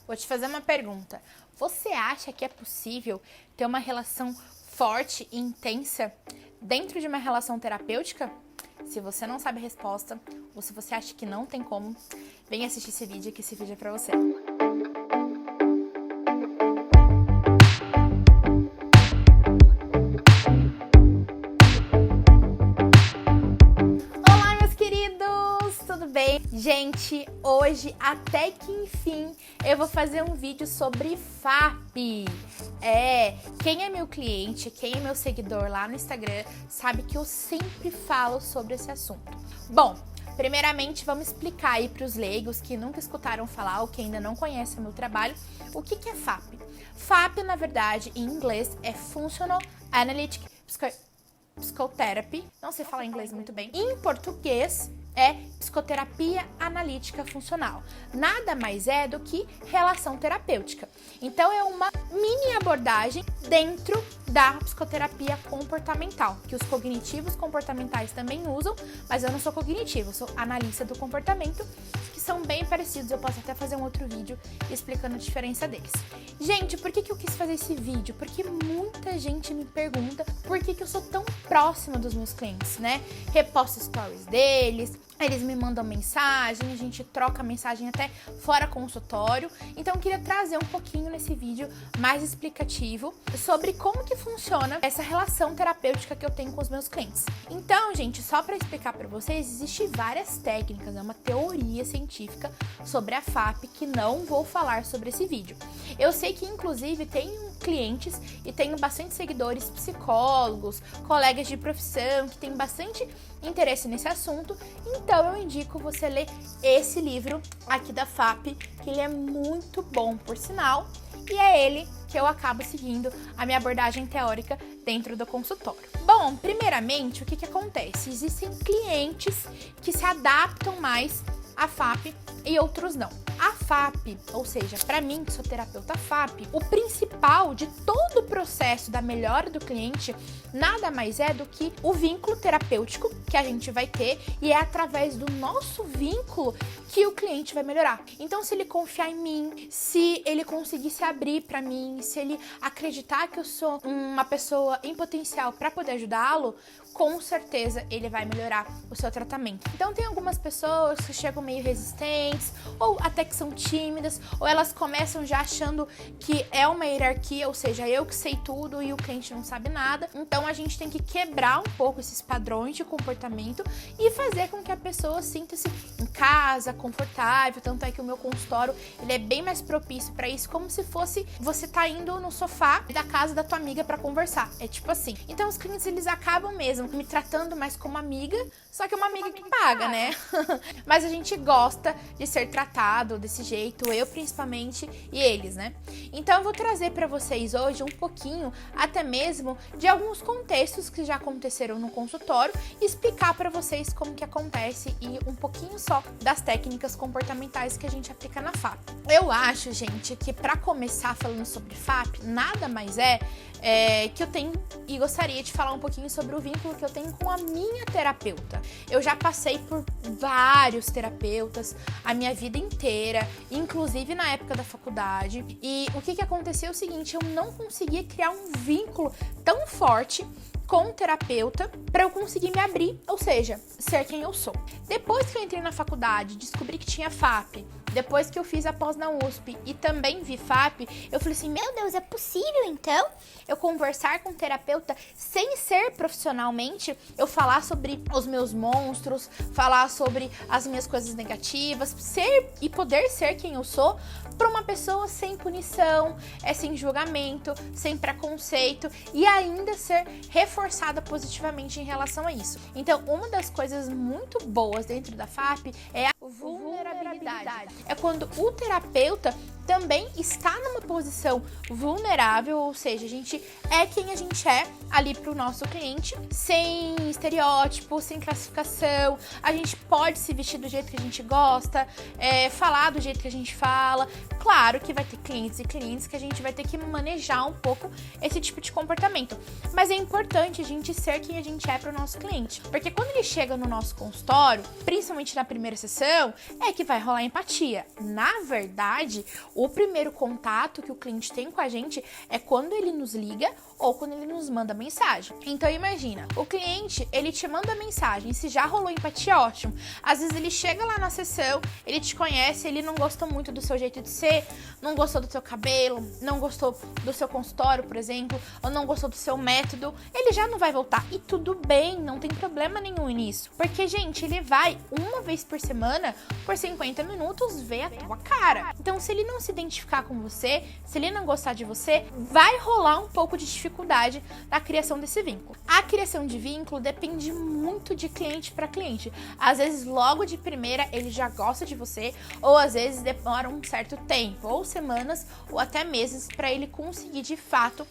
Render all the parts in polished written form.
Vou te fazer uma pergunta. Você acha que é possível ter uma relação forte e intensa dentro de uma relação terapêutica? Se você não sabe a resposta, ou se você acha que não tem como, vem assistir esse vídeo, que esse vídeo é pra você. Olá, meus queridos! Tudo bem? Gente, hoje, até que enfim, eu vou fazer um vídeo sobre FAP. Quem é meu cliente, quem é meu seguidor lá no Instagram, sabe que eu sempre falo sobre esse assunto. Bom, primeiramente vamos explicar aí para os leigos que nunca escutaram falar ou que ainda não conhecem o meu trabalho, o que é FAP. FAP, na verdade, em inglês, é Functional Analytic Psychotherapy. Não sei falar inglês muito bem. Em português, é psicoterapia analítica funcional. Nada mais é do que relação terapêutica. Então, é uma mini abordagem dentro da psicoterapia comportamental, que os cognitivos comportamentais também usam, mas eu não sou cognitivo, eu sou analista do comportamento, que são bem parecidos. Eu posso até fazer um outro vídeo explicando a diferença deles. Gente, por que eu quis fazer esse vídeo? Porque muita gente me pergunta por que eu sou tão próxima dos meus clientes, né? Reposto stories deles, eles me mandam mensagem, a gente troca mensagem até fora consultório. Então eu queria trazer um pouquinho nesse vídeo mais explicativo sobre como que funciona essa relação terapêutica que eu tenho com os meus clientes. Então, gente, só para explicar para vocês, existem várias técnicas, é uma teoria científica sobre a FAP que não vou falar sobre esse vídeo. Eu sei que inclusive tenho clientes e tenho bastante seguidores psicólogos, colegas de profissão que têm bastante interesse nesse assunto, então eu indico você ler esse livro aqui da FAP, que ele é muito bom, por sinal, e é ele que eu acabo seguindo a minha abordagem teórica dentro do consultório. Bom, primeiramente, o que acontece? Existem clientes que se adaptam mais à FAP e outros não. A FAP, ou seja, para mim, que sou terapeuta FAP, o principal de todo o processo da melhora do cliente nada mais é do que o vínculo terapêutico que a gente vai ter, e é através do nosso vínculo que o cliente vai melhorar. Então, se ele confiar em mim, se ele conseguir se abrir para mim, se ele acreditar que eu sou uma pessoa em potencial para poder ajudá-lo, com certeza ele vai melhorar o seu tratamento. Então, tem algumas pessoas que chegam meio resistentes, ou até que são tímidas, ou elas começam já achando que é uma hierarquia, ou seja, eu que sei tudo e o cliente não sabe nada. Então, a gente tem que quebrar um pouco esses padrões de comportamento e fazer com que a pessoa sinta-se em casa, confortável. Tanto é que o meu consultório, ele é bem mais propício para isso, como se fosse você tá indo no sofá da casa da tua amiga para conversar. É tipo assim. Então, os clientes, eles acabam mesmo me tratando mais como amiga, só que é uma amiga que paga, né? Mas a gente gosta de ser tratado desse jeito, eu principalmente e eles, né? Então eu vou trazer para vocês hoje um pouquinho, até mesmo, de alguns contextos que já aconteceram no consultório e explicar para vocês como que acontece e um pouquinho só das técnicas comportamentais que a gente aplica na FAP. Eu acho, gente, que para começar falando sobre FAP, nada mais que eu tenho e gostaria de falar um pouquinho sobre o vínculo que eu tenho com a minha terapeuta. Eu já passei por vários terapeutas a minha vida inteira, inclusive na época da faculdade, e o que aconteceu é o seguinte: eu não conseguia criar um vínculo tão forte com o terapeuta para eu conseguir me abrir, ou seja, ser quem eu sou. Depois que eu entrei na faculdade, descobri que tinha FAP, depois que eu fiz a pós na USP e também vi FAP, eu falei assim, meu Deus, é possível então eu conversar com o terapeuta sem ser profissionalmente, eu falar sobre os meus monstros, falar sobre as minhas coisas negativas, ser e poder ser quem eu sou para uma pessoa sem punição, sem julgamento, sem preconceito e ainda ser reforçada positivamente em relação a isso. Então, uma das coisas muito boas dentro da FAP é a vulnerabilidade. É quando o terapeuta também está numa posição vulnerável, ou seja, a gente é quem a gente é ali para o nosso cliente, sem estereótipo, sem classificação. A gente pode se vestir do jeito que a gente gosta, falar do jeito que a gente fala. Claro que vai ter clientes e clientes que a gente vai ter que manejar um pouco esse tipo de comportamento, mas é importante a gente ser quem a gente é para o nosso cliente, porque quando ele chega no nosso consultório, principalmente na primeira sessão, é que vai rolar empatia. Na verdade, o primeiro contato que o cliente tem com a gente é quando ele nos liga ou quando ele nos manda mensagem. Então imagina, o cliente, ele te manda mensagem, se já rolou empatia, ótimo. Às vezes ele chega lá na sessão, ele te conhece, ele não gostou muito do seu jeito de ser, não gostou do seu cabelo, não gostou do seu consultório, por exemplo, ou não gostou do seu método, ele já não vai voltar. E tudo bem, não tem problema nenhum nisso. Porque, gente, ele vai uma vez por semana, por 50 minutos, ver a tua cara. Então, se ele não se identificar com você, se ele não gostar de você, vai rolar um pouco de dificuldade na criação desse vínculo. A criação de vínculo depende muito de cliente para cliente. Às vezes, logo de primeira, ele já gosta de você, ou às vezes demora um certo tempo, ou semanas, ou até meses, para ele conseguir de fato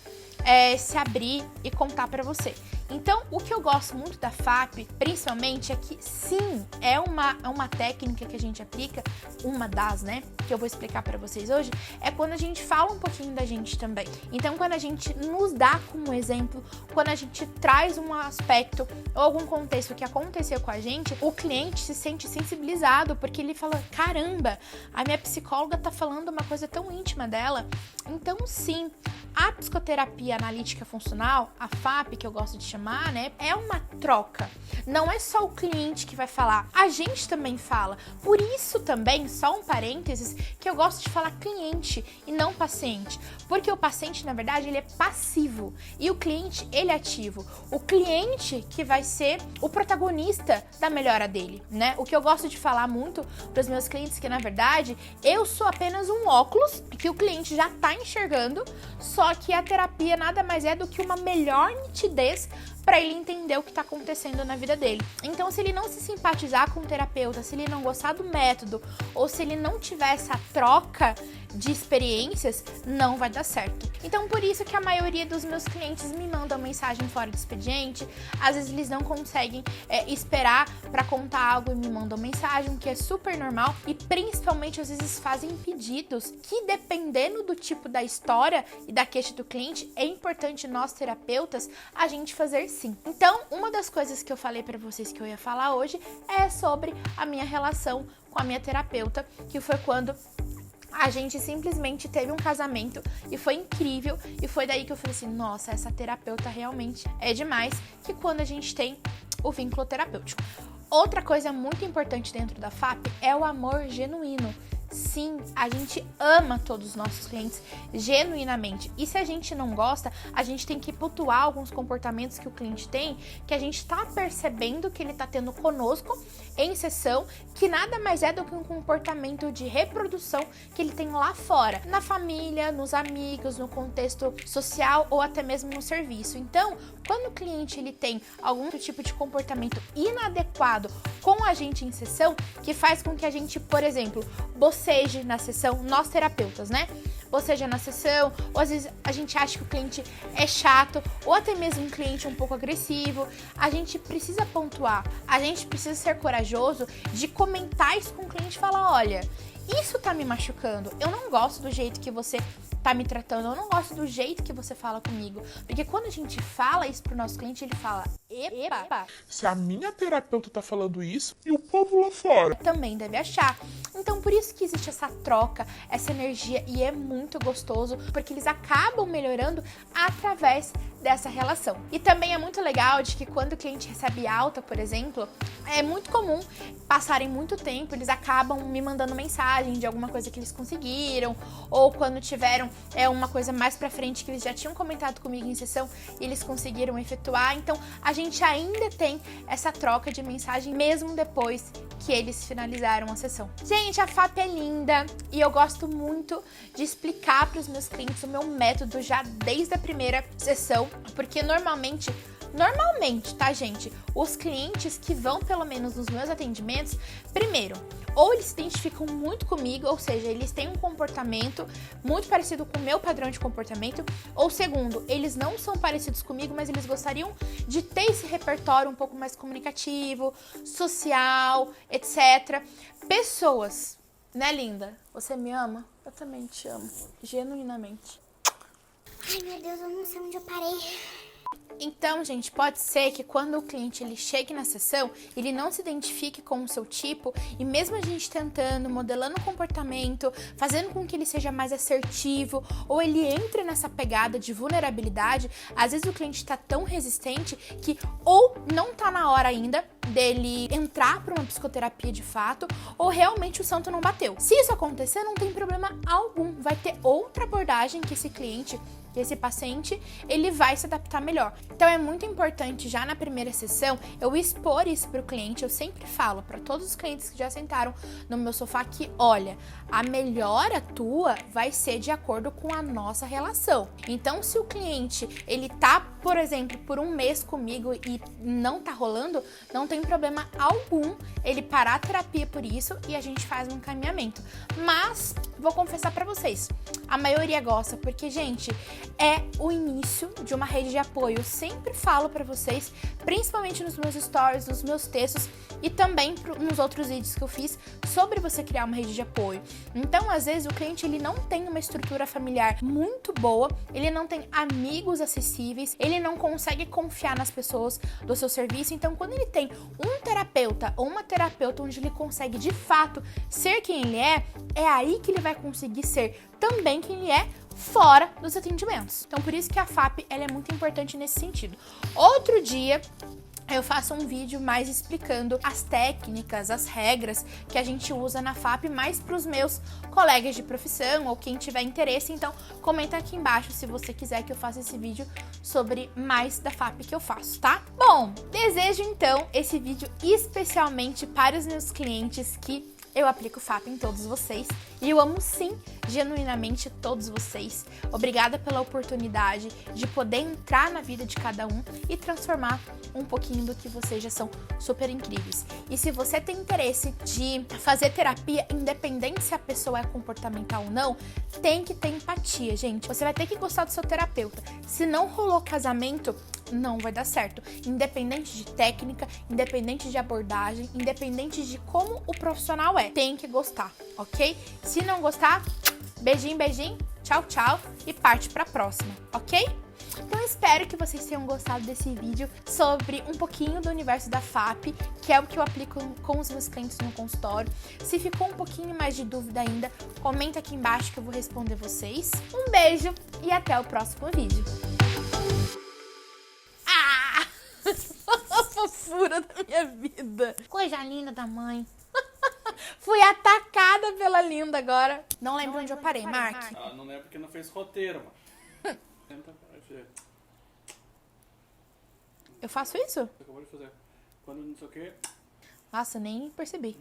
se abrir e contar para você. Então, o que eu gosto muito da FAP, principalmente, é que sim, é uma técnica que a gente aplica, uma das, né, que eu vou explicar para vocês hoje, é quando a gente fala um pouquinho da gente também. Então, quando a gente nos dá como exemplo, quando a gente traz um aspecto ou algum contexto que aconteceu com a gente, o cliente se sente sensibilizado, porque ele fala, caramba, a minha psicóloga tá falando uma coisa tão íntima dela. Então, sim, a psicoterapia analítica funcional, a FAP, que eu gosto de chamar, né, é uma troca. Não é só o cliente que vai falar, a gente também fala. Por isso também, só um parênteses, que eu gosto de falar cliente e não paciente. Porque o paciente, na verdade, ele é passivo e o cliente, ele é ativo. O cliente que vai ser o protagonista da melhora dele, né? O que eu gosto de falar muito para os meus clientes, que na verdade, eu sou apenas um óculos que o cliente já tá enxergando, só que a terapia nada mais é do que uma melhor nitidez para ele entender o que está acontecendo na vida dele. Então, se ele não se simpatizar com o terapeuta, se ele não gostar do método, ou se ele não tiver essa troca de experiências, não vai dar certo. Então, por isso que a maioria dos meus clientes me mandam mensagem fora do expediente. Às vezes eles não conseguem esperar para contar algo e me mandam mensagem, o que é super normal. E principalmente, às vezes fazem pedidos que, dependendo do tipo da história e da queixa do cliente, é importante nós terapeutas a gente fazer sim. Então, uma das coisas que eu falei para vocês que eu ia falar hoje é sobre a minha relação com a minha terapeuta, que foi quando a gente simplesmente teve um casamento e foi incrível, e foi daí que eu falei assim, nossa, essa terapeuta realmente é demais, que quando a gente tem o vínculo terapêutico. Outra coisa muito importante dentro da FAP é o amor genuíno. Sim, a gente ama todos os nossos clientes genuinamente. E se a gente não gosta, a gente tem que pontuar alguns comportamentos que o cliente tem, que a gente tá percebendo que ele tá tendo conosco em sessão, que nada mais é do que um comportamento de reprodução que ele tem lá fora, na família, nos amigos, no contexto social ou até mesmo no serviço. Então, quando o cliente ele tem algum tipo de comportamento inadequado com a gente em sessão, que faz com que a gente, por exemplo, boceje na sessão, nós terapeutas, né? Boceja na sessão, ou às vezes a gente acha que o cliente é chato, ou até mesmo um cliente um pouco agressivo, a gente precisa pontuar, a gente precisa ser corajoso de comentar isso com o cliente e falar, olha, isso tá me machucando, eu não gosto do jeito que você tá me tratando, eu não gosto do jeito que você fala comigo. Porque quando a gente fala isso pro nosso cliente, ele fala, epa, se a minha terapeuta tá falando isso, e o povo lá fora também deve achar. Então, por isso que existe essa troca, essa energia, e é muito gostoso, porque eles acabam melhorando através dessa relação. E também é muito legal de que quando o cliente recebe alta, por exemplo, é muito comum passarem muito tempo, eles acabam me mandando mensagem de alguma coisa que eles conseguiram, ou quando tiveram uma coisa mais pra frente que eles já tinham comentado comigo em sessão e eles conseguiram efetuar. Então, a gente ainda tem essa troca de mensagem mesmo depois que eles finalizaram a sessão. Gente, a FAP é linda e eu gosto muito de explicar para os meus clientes o meu método já desde a primeira sessão, porque normalmente Normalmente, tá, gente? Os clientes que vão, pelo menos, nos meus atendimentos, primeiro, ou eles se identificam muito comigo, ou seja, eles têm um comportamento muito parecido com o meu padrão de comportamento, ou segundo, eles não são parecidos comigo, mas eles gostariam de ter esse repertório um pouco mais comunicativo, social, etc. Pessoas, né, linda? Você me ama? Eu também te amo, genuinamente. Ai, meu Deus, eu não sei onde eu parei. Então, gente, pode ser que quando o cliente ele chegue na sessão, ele não se identifique com o seu tipo e mesmo a gente tentando, modelando o comportamento, fazendo com que ele seja mais assertivo ou ele entre nessa pegada de vulnerabilidade, às vezes o cliente está tão resistente que ou não tá na hora ainda dele entrar para uma psicoterapia de fato ou realmente o santo não bateu. Se isso acontecer, não tem problema algum, vai ter outra abordagem que esse cliente, que esse paciente, ele vai se adaptar melhor. Então é muito importante já na primeira sessão eu expor isso para o cliente. Eu sempre falo para todos os clientes que já sentaram no meu sofá que, olha, a melhora tua vai ser de acordo com a nossa relação. Então se o cliente, ele tá, por exemplo, por um mês comigo e não tá rolando, não tem problema algum ele parar a terapia por isso e a gente faz um encaminhamento. Mas vou confessar para vocês, a maioria gosta porque, gente, é o início de uma rede de apoio. Eu sempre falo para vocês, principalmente nos meus stories, nos meus textos e também nos outros vídeos que eu fiz sobre você criar uma rede de apoio. Então, às vezes, o cliente ele não tem uma estrutura familiar muito boa, ele não tem amigos acessíveis, ele não consegue confiar nas pessoas do seu serviço. Então, quando ele tem um terapeuta ou uma terapeuta onde ele consegue de fato ser quem ele é aí que ele vai conseguir ser também quem ele é fora dos atendimentos. Então, por isso que a FAP ela é muito importante nesse sentido. Outro dia eu faço um vídeo mais explicando as técnicas, as regras que a gente usa na FAP, mais para os meus colegas de profissão ou quem tiver interesse. Então, comenta aqui embaixo se você quiser que eu faça esse vídeo sobre mais da FAP que eu faço, tá? Bom, desejo então esse vídeo especialmente para os meus clientes que eu aplico FAP em todos vocês e eu amo sim, genuinamente, todos vocês. Obrigada pela oportunidade de poder entrar na vida de cada um e transformar um pouquinho do que vocês já são super incríveis. E se você tem interesse de fazer terapia, independente se a pessoa é comportamental ou não, tem que ter empatia, gente. Você vai ter que gostar do seu terapeuta. Se não rolou casamento, não vai dar certo. Independente de técnica, independente de abordagem, independente de como o profissional é, tem que gostar, ok? Se não gostar, beijinho, beijinho, tchau, tchau e parte pra próxima, ok? Então espero que vocês tenham gostado desse vídeo sobre um pouquinho do universo da FAP, que é o que eu aplico com os meus clientes no consultório. Se ficou um pouquinho mais de dúvida ainda, comenta aqui embaixo que eu vou responder vocês. Um beijo e até o próximo vídeo. A fofura da minha vida. Coisa linda da mãe. Fui atacada pela linda agora. Não lembro onde eu parei, Mark. Ah, não lembro porque não fez roteiro, mano. Tenta fazer. Eu faço isso? Você acabou de fazer. Quando não sei o que. Nossa, nem percebi.